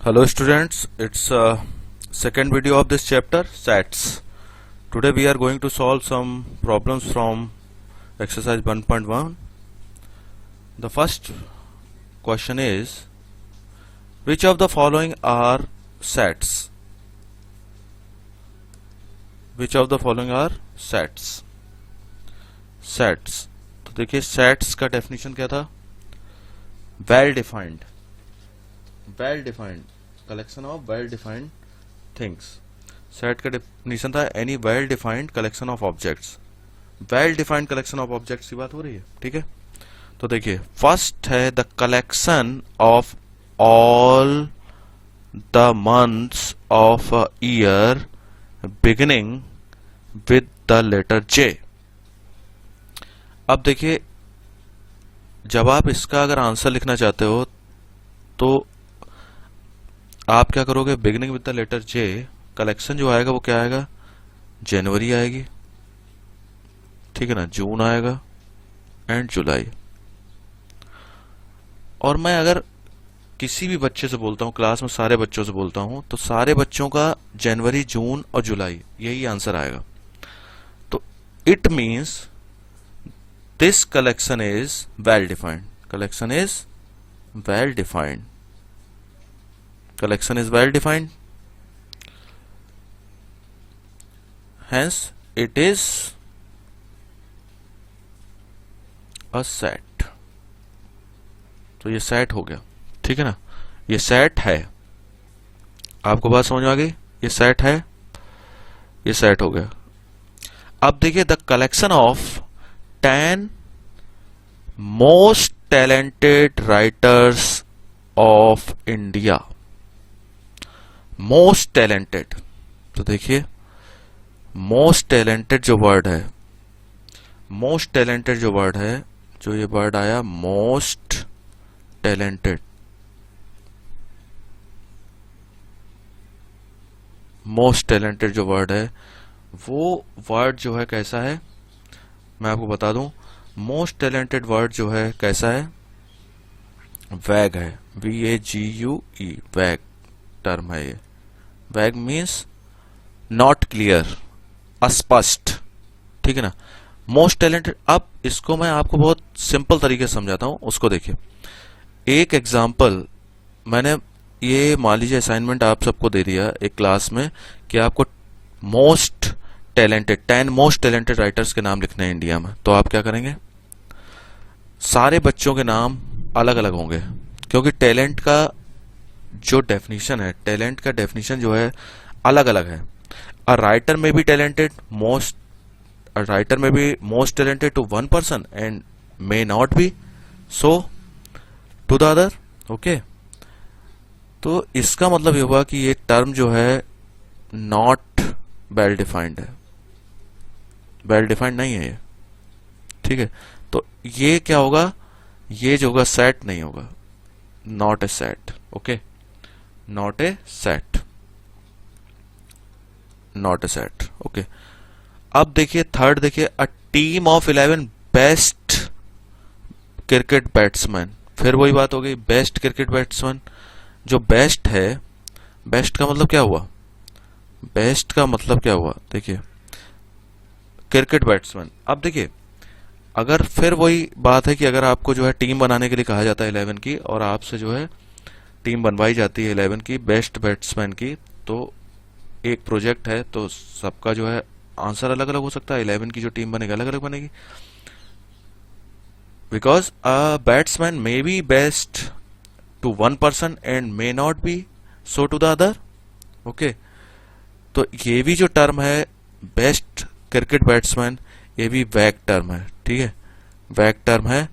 Hello students, it's second video of this chapter sets. Today we are going to solve some problems from exercise 1.1. The first question is, which of the following are sets? Which of the following are sets? Sets. तो देखिए sets का definition क्या था? Well defined collection of well defined things. Set का definition था any well defined collection of objects. Well defined collection of objects की बात हो रही है. ठीक है, तो देखिए फर्स्ट है the collection of all the months of a year beginning with the letter J. अब देखिए जब आप इसका अगर आंसर लिखना चाहते हो तो आप क्या करोगे, beginning with the letter J collection जो आएगा वो क्या आएगा, जनवरी आएगी, ठीक है ना, जून आएगा एंड जुलाई. और मैं अगर किसी भी बच्चे से बोलता हूं, क्लास में सारे बच्चों से बोलता हूं, तो सारे बच्चों का जनवरी जून और जुलाई यही आंसर आएगा. तो it means this collection is well defined. Collection is well defined. Collection is well defined, hence it is a set. तो ये सेट हो गया, ठीक है ना, ये सेट है. आपको बात समझ में आ गई, ये सेट है, ये सेट हो गया. अब देखिए the collection of 10 most talented writers of India. Most talented, तो देखिए मोस्ट टैलेंटेड जो वर्ड है, मोस्ट टैलेंटेड जो वर्ड है, जो ये वर्ड आया मोस्ट टैलेंटेड, मोस्ट टैलेंटेड जो वर्ड है वो वर्ड जो है कैसा है, मैं आपको बता दूं. मोस्ट टैलेंटेड वर्ड जो है कैसा है, वैग है, VAGUE, वैग टर्म है ये. वैग मीन्स नॉट क्लियर, अस्पष्ट, ठीक है ना. Most talented. अब इसको मैं आपको बहुत सिंपल तरीके से समझाता हूं, उसको देखिए. एक एग्जांपल मैंने ये मान लीजिए असाइनमेंट आप सबको दे दिया एक क्लास में कि आपको most talented 10 most talented writers के नाम लिखने हैं इंडिया में. तो आप क्या करेंगे, सारे बच्चों के नाम अलग अलग होंगे, क्योंकि टैलेंट का जो डेफिनेशन है, टैलेंट का डेफिनेशन जो है अलग अलग है. A writer may be talented most, a writer may be most talented to one person and may not be so to the other. Okay, तो इसका मतलब ये हुआ कि ये टर्म जो है नॉट वेल डिफाइंड है, वेल डिफाइंड नहीं है ये, ठीक है. तो ये क्या होगा, ये जो होगा सेट नहीं होगा, not a set. Okay, not a set, not a set. Okay, अब देखिए थर्ड, देखिए a team of 11 best cricket batsman. फिर वही बात हो गई, बेस्ट क्रिकेट बैट्समैन. जो बेस्ट है, बेस्ट का मतलब क्या हुआ, बेस्ट का मतलब क्या हुआ, देखिए क्रिकेट बैट्समैन. अब देखिए अगर फिर वही बात है कि अगर आपको जो है टीम बनाने के लिए कहा जाता है 11 की, और आपसे जो है टीम बनवाई जाती है 11 की बेस्ट बैट्समैन की, तो एक प्रोजेक्ट है, तो सबका जो है आंसर अलग अलग हो सकता है. 11 की जो टीम बनेगी अलग अलग बनेगी, because a batsman may be best to one person and may not be so to the other. Okay, तो ये भी जो टर्म है बेस्ट क्रिकेट बैट्समैन, ये भी वैग टर्म है, ठीक है, वैग टर्म है.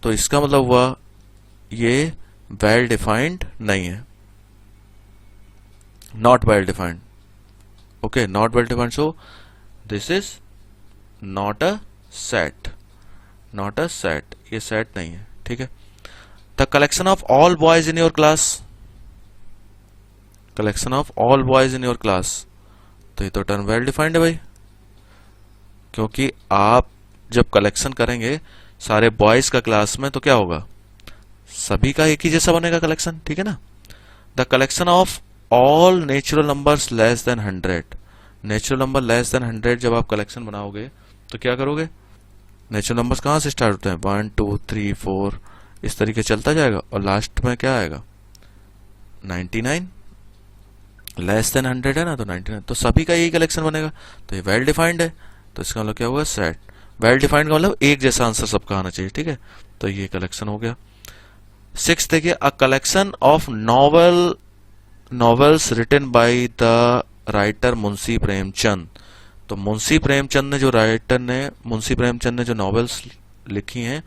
तो इसका मतलब हुआ ये वेल डिफाइंड नहीं है, not well defined. Okay, not well defined, so this is not a set, not a set, ये सेट नहीं है, ठीक है. The collection of all boys in your class, collection of all boys in your class, तो ये तो term well defined है भाई, क्योंकि आप जब कलेक्शन करेंगे सारे बॉयज का क्लास में तो क्या होगा, सभी का एक ही जैसा बनेगा कलेक्शन, ठीक है ना. The collection of all natural numbers less than 100। Natural number less than 100 जब आप कलेक्शन बनाओगे तो क्या करोगे, नेचुरल नंबर्स कहाँ से स्टार्ट होते हैं, 1 2 3 4 इस तरीके चलता जाएगा और लास्ट में क्या आएगा 99। लेस देन 100 है ना, तो 99, तो सभी का यही कलेक्शन बनेगा, तो ये वेल डिफाइंड है। तो इसका मतलब क्या होगा, सेट। वेल डिफाइंड का मतलब एक जैसा आंसर सबका आना चाहिए, ठीक है, तो ये कलेक्शन हो गया। 6 देखिए, a collection of novels written by the writer Munshi Premchand. तो मुंशी प्रेमचंद ने जो नॉवेल्स लिखी हैं,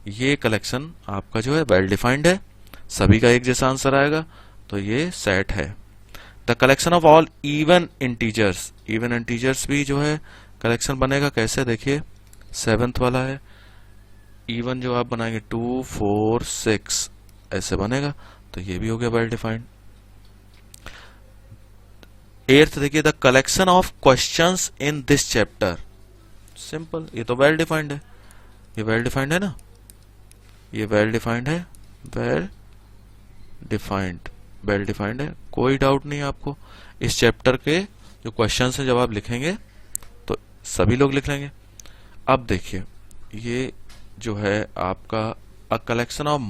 ये कलेक्शन आपका जो है वेल डिफाइंड है, सभी का एक जैसा आंसर आएगा, तो ये सेट है। The collection of all even integers भी जो है कलेक्शन बनेगा कैसे, देखिए 7th वाला है, इवन जो आप बनाएंगे 2 4 6 ऐसे बनेगा, तो ये भी हो गया वेल डिफाइंड। 8th देखिए, the collection of questions in this chapter. Simple, ये तो वेल डिफाइंड है, ये वेल डिफाइंड है ना, ये वेल डिफाइंड है, वेल डिफाइंड है, कोई डाउट नहीं आपको। इस चैप्टर के जो क्वेश्चंस हैं जब आप लिखेंगे तो सभी लोग लिख लेंगे। अब देखिए, ये जो है आपका अ collection of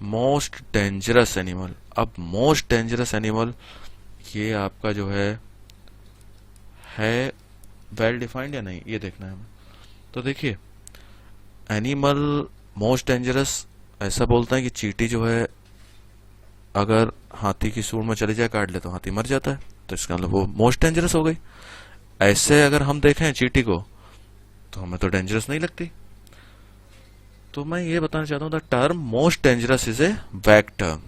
most dangerous animal. अब मोस्ट डेंजरस एनिमल ये आपका जो है वेल डिफाइंड या नहीं, ये देखना है हमें। तो देखिए, एनिमल मोस्ट डेंजरस ऐसा बोलता है कि चींटी जो है अगर हाथी की सूंड में चली जाए, काट ले, तो हाथी मर जाता है, तो इसका मतलब वो मोस्ट डेंजरस हो गई। ऐसे अगर हम देखें चींटी को तो हमें तो डेंजरस नहीं लगती। तो मैं ये बताना चाहता हूं, the term most dangerous is a वैग टर्म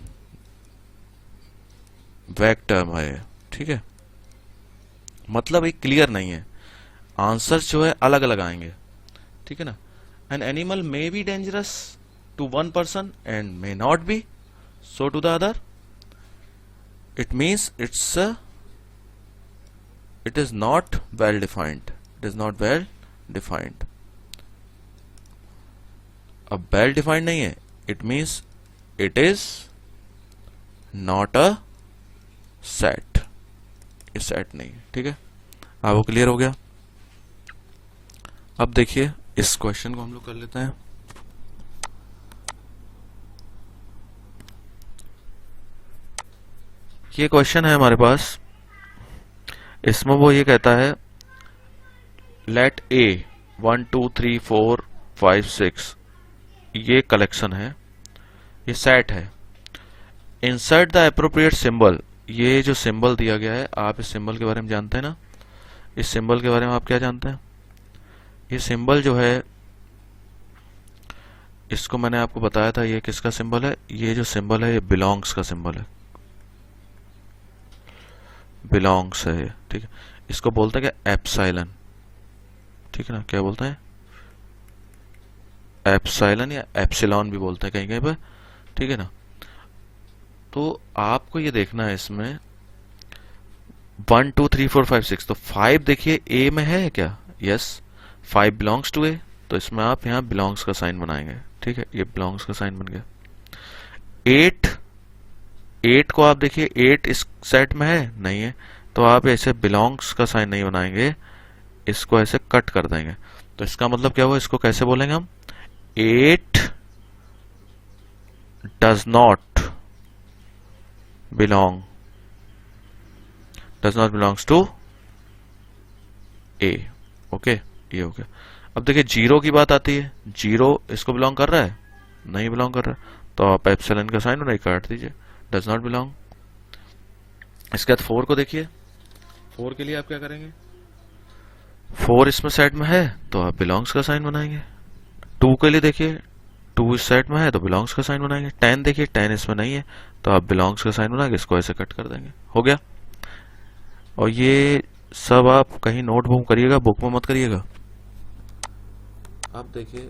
है, ठीक है, मतलब एक क्लियर नहीं है, आंसर्स जो है अलग अलग आएंगे, ठीक है ना। An animal may be dangerous to one person and may not be so to the other. It means it is not well defined. It is not well defined. अब well defined नहीं है, it means it is not a set. ये set नहीं है, ठीक है, आपको clear हो गया। अब देखिए, इस क्वेश्चन को हम लोग कर लेते हैं। ये क्वेश्चन है हमारे पास, इसमें वो ये कहता है लेट ए 1 2 3 4 5 6 ये कलेक्शन है, ये सेट है, इंसर्ट द एप्रोप्रिएट सिंबल। ये जो सिंबल दिया गया है, आप इस सिंबल के बारे में जानते हैं ना, इस सिंबल के बारे में आप क्या जानते हैं, ये सिंबल जो है, इसको मैंने आपको बताया था, ये किसका सिंबल है, ये जो सिंबल है ये बिलोंग्स का सिंबल है, बिलोंग्स है, ठीक है, इसको बोलते हैं क्या, एप्सिलॉन, ठीक है ना, क्या बोलते हैं, एप्सिलॉन या एप्सिलॉन भी बोलते हैं कहीं कहीं पे, ठीक है ना। तो आपको ये देखना है इसमें 1 2 3 4 5 6, तो 5 देखिए ए में है क्या, यस, 5 बिलोंग्स टू ए, तो इसमें आप यहाँ बिलोंग्स का साइन बनाएंगे, ठीक है, ये बिलोंग्स का साइन बन गया। 8 को आप देखिए, 8 इस सेट में है, नहीं है, तो आप ऐसे बिलोंग्स का साइन नहीं बनाएंगे, इसको ऐसे कट कर देंगे, तो इसका मतलब क्या हुआ, इसको कैसे बोलेंगे हम, 8 does not belongs to A, okay, ये हो गया। अब देखिए 0 की बात आती है, 0 इसको बिलोंग कर रहा है, नहीं बिलोंग कर रहा है, तो आप एप्सिलॉन का साइन नहीं काट दीजिए, डज नॉट बिलोंग। इसके बाद 4 को देखिए, 4 के लिए आप क्या करेंगे, 4 इसमें सेट में है तो आप बिलोंग्स का साइन बनाएंगे। 2 के लिए देखिए, 2 इस सेट में है तो बिलोंग्स का साइन बनाएंगे। 10 देखिए, 10 इसमें नहीं है तो आप बिलोंग्स का साइन बनाएंगे, इसको ऐसे कट कर देंगे, हो गया। और ये सब आप कहीं नोटबुक करिएगा, बुक में मत करिएगा। अब देखिए,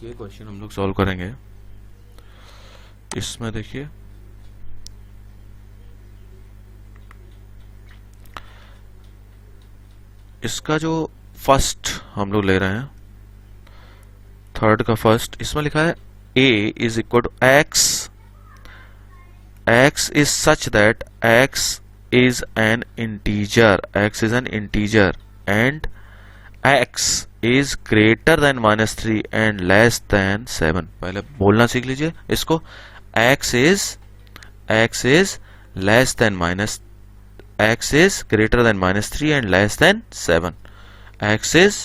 ये क्वेश्चन हम लोग सॉल्व करेंगे। इसमें देखिए, इसका जो फर्स्ट हम लोग ले रहे हैं, थर्ड का फर्स्ट, इसमें लिखा है a is equal to x is such that x is an integer, x is an integer and x is greater than -3 and less than 7. पहले बोलना सीख लीजिए इसको. x is less than minus, x is greater than -3 and less than 7. x is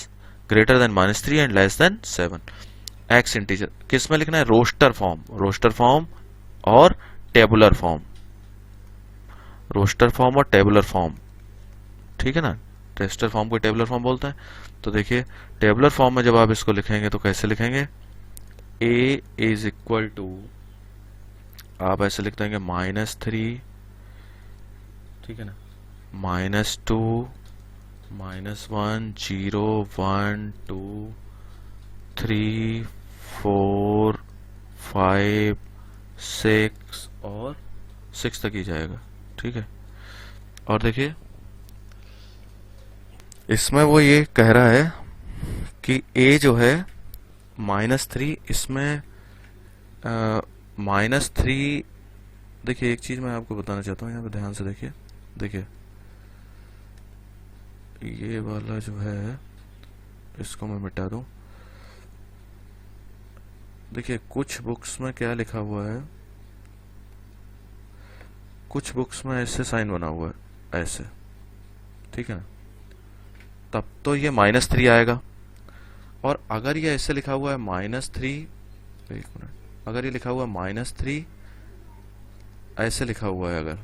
greater than -3 and less than 7. x integer किस में लिखना है? Roster form और टेबुलर फॉर्म, रोस्टर फॉर्म और टेबुलर फॉर्म. ठीक है ना, रेस्टर फॉर्म को टेबुलर फॉर्म बोलते हैं. तो देखिए टेबुलर फॉर्म में जब आप इसको लिखेंगे तो कैसे लिखेंगे? a इज इक्वल टू, आप ऐसे लिख देंगे -3, ठीक है ना, -2, -1, 0, 1, 2, 3, 4, 5, 6 और 6 तक ही जाएगा. ठीक है. और देखिए इसमें वो ये कह रहा है कि a जो है -3, इसमें -3. देखिए एक चीज मैं आपको बताना चाहता हूँ, यहाँ पे ध्यान से देखिए. देखिए ये वाला जो है इसको मैं मिटा दूं. देखिए कुछ बुक्स में क्या लिखा हुआ है, कुछ बुक्स में ऐसे साइन बना हुआ है ऐसे. ठीक है ना, तब तो ये -3 आएगा. और अगर ये ऐसे लिखा हुआ है -3, एक मिनट, अगर ये लिखा हुआ है -3 ऐसे लिखा हुआ है अगर,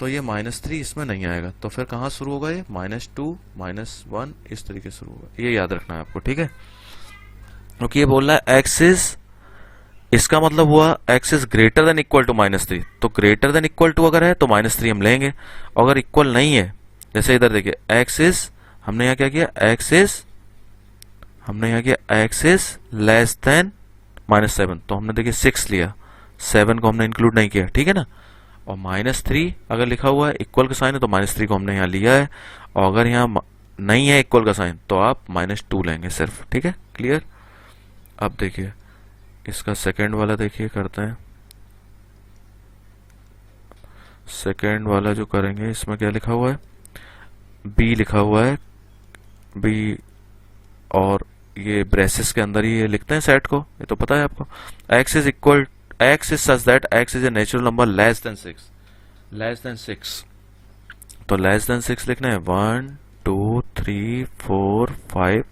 तो ये -3 इसमें नहीं आएगा. तो फिर कहाँ शुरू होगा? ये -2, -1 इस तरीके से शुरू होगा. ये याद रखना है आपको. ठीक है, क्योंकि ये बोल रहा है x इज, इसका मतलब हुआ x is greater than equal to -3. तो ग्रेटर देन इक्वल टू अगर है तो -3 हम लेंगे. अगर इक्वल नहीं है, जैसे इधर देखिए x इज, हमने यहाँ क्या किया, हमने यहाँ किया x इज लेस देन -7, तो हमने देखिए 6 लिया, 7 को हमने इंक्लूड नहीं किया. ठीक है ना. और -3 अगर लिखा हुआ है, इक्वल का साइन है, तो -3 को हमने यहाँ लिया है. और अगर यहाँ नहीं है इक्वल का साइन तो आप -2 लेंगे सिर्फ. ठीक है, क्लियर. अब देखिए इसका सेकेंड वाला देखिए करते हैं. सेकेंड वाला जो करेंगे इसमें क्या लिखा हुआ है? b लिखा हुआ है, b, और ये ब्रेसेस के अंदर ही ये लिखते हैं सेट को, ये तो पता है आपको. x is equal, x is such that x is a natural number less than 6. तो लेस देन 6 लिखना है. 1, 2, 3, 4, 5,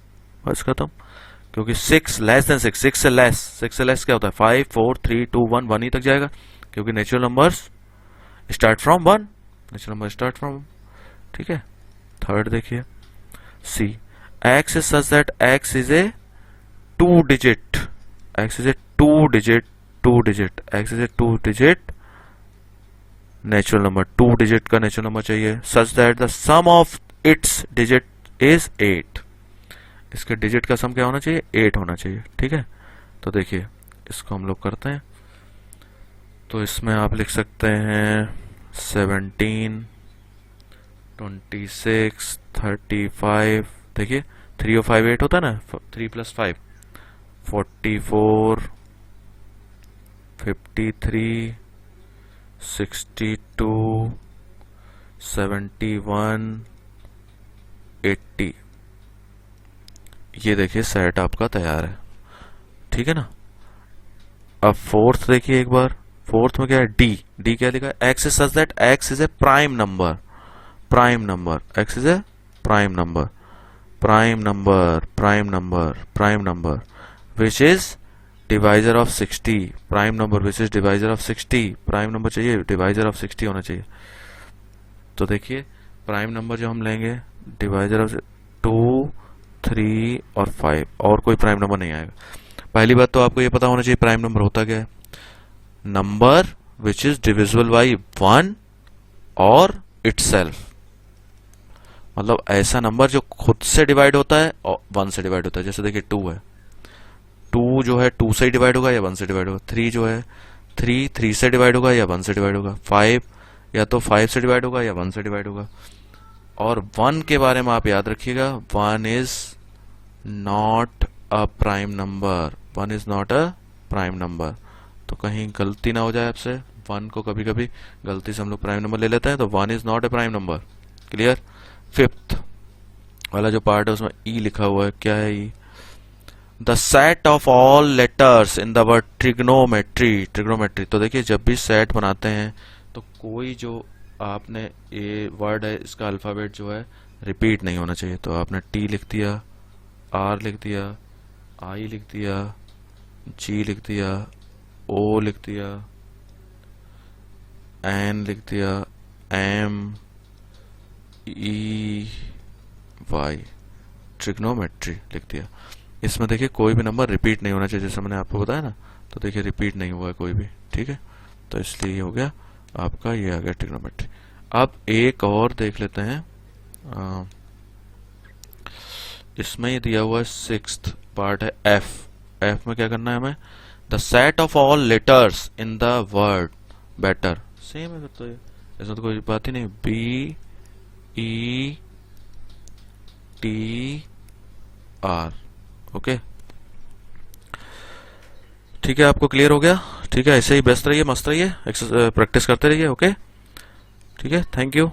बस खत्म. क्योंकि 6 लेस देन 6 से लेस क्या होता है? 5, 4, 3, 2, 1 ही तक जाएगा, क्योंकि natural numbers start from 1, natural number start from. ठीक है. थर्ड देखिए C, x is such that x is a 2-digit, x is a 2-digit, x is a 2-digit natural number. 2 digit का नेचुरल नंबर चाहिए. Such that the sum of its digit is 8. इसके digit का सम क्या होना चाहिए? 8 होना चाहिए. ठीक है. तो देखिए इसको हम लोग करते हैं. तो इसमें आप लिख सकते हैं 17, 26, 35. देखिए 3 और 5 8 होता है ना, 3 + 5 44, 53, 62, 71, 80. ये देखिए सेट आपका तैयार है. ठीक है ना. अब फोर्थ देखिए एक बार. फोर्थ में क्या है? डी क्या लिखा है? X is such that x is a prime number. X is a prime number which is divisor of 60. Prime number which is divisor of 60. Prime number चाहिए, डिवाइजर ऑफ 60 होना चाहिए. तो देखिए प्राइम नंबर जो हम लेंगे, डिवाइजर ऑफ 2, 3 और 5, और कोई प्राइम नंबर नहीं आएगा. पहली बात तो आपको ये पता होना चाहिए प्राइम नंबर होता क्या है. Number which is divisible by 1 और इटसेल्फ. मतलब ऐसा नंबर जो खुद से डिवाइड होता है और 1 से डिवाइड होता है. जैसे देखिए 2 है, 2 जो है 2 से ही डिवाइड होगा या 1 से डिवाइड होगा. 3 जो है 3 से डिवाइड होगा या 1 से डिवाइड होगा. 5 या तो 5 से डिवाइड होगा या 1 से डिवाइड होगा. और 1 के बारे में आप याद रखिएगा, 1 is not a prime number. 1 is not a prime number. तो कहीं गलती ना हो जाए आपसे, वन को कभी कभी गलती से हम लोग प्राइम नंबर ले लेते हैं, तो one is not a prime number. Clear. Fifth वाला जो पार्ट है उसमें ई लिखा हुआ है, क्या है E? The set of all letters in the word trigonometry. Trigonometry, तो देखिए जब भी सेट बनाते हैं तो कोई जो आपने ये वर्ड है इसका अल्फाबेट जो है रिपीट नहीं होना चाहिए। तो आपने टी लिख दिया, आर लिख दिया, आई लिख दिया, जी लिख दिया, ओ लिख दिया, एन लिख दिया, एम, ई, वाई, ट्रिग्नोमेट्री लिख दिया। इसमें देखिए कोई भी नंबर रिपीट नहीं होना चाहिए, जैसे मैंने आपको बताया ना। तो देखिए रिपीट नहीं हुआ है कोई भी, ठीक है। तो इसलिए ये हो गया आपका, ये आ गया ट्रिग्नोमेट्री। अब एक और देख लेते हैं, इसमें ये दिया हुआ है सिक्स्थ पार्ट है एफ। एफ में क्या करना है हमें? The set of all letters in the word better. Same है, तो इसमें तो कोई बात ही नहीं। B E T R, okay, ठीक है। आपको क्लियर हो गया? ठीक है, ऐसे ही व्यस्त रहिए, मस्त रहिए, प्रैक्टिस करते रहिए, ओके, ठीक है। Thank you.